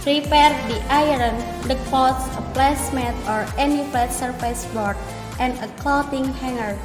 Prepare the iron, the clothes, a placemat or any flat surface board, and a clothing hanger.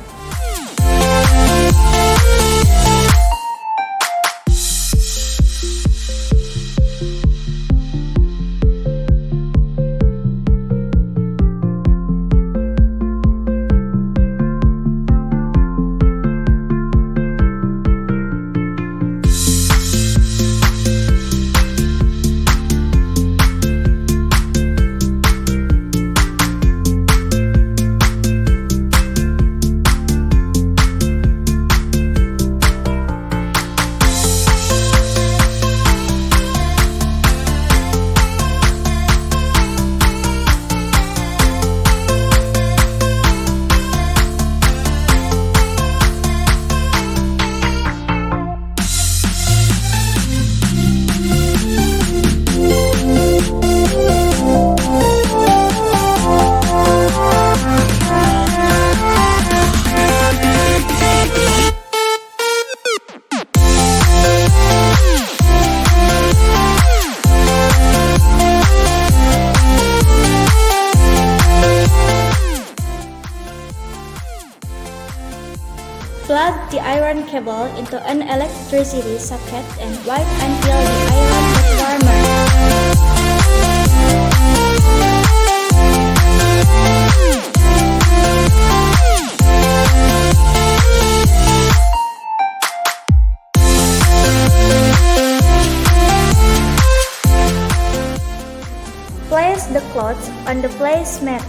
Plug the iron cable into an electricity socket and wait until the iron gets warmer. Place the clothes on the placemat.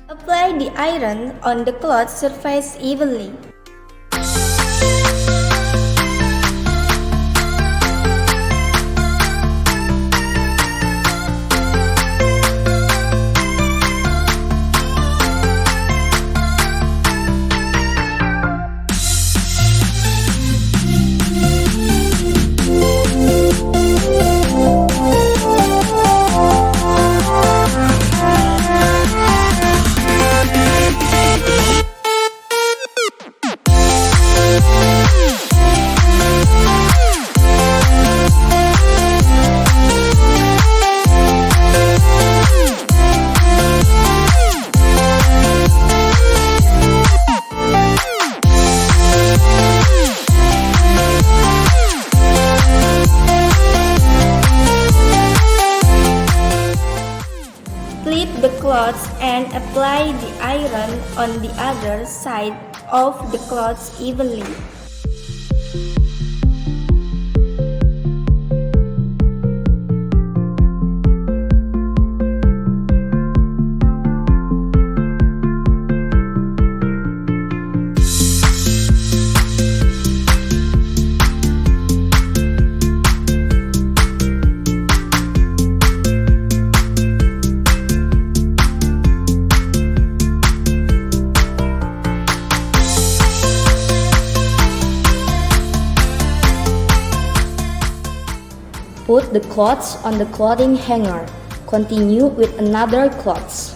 Apply the iron on the cloth surface evenly. Flip the cloths and apply the iron on the other side of the cloths evenly. Put the cloths on the clothing hanger. Continue with another cloths.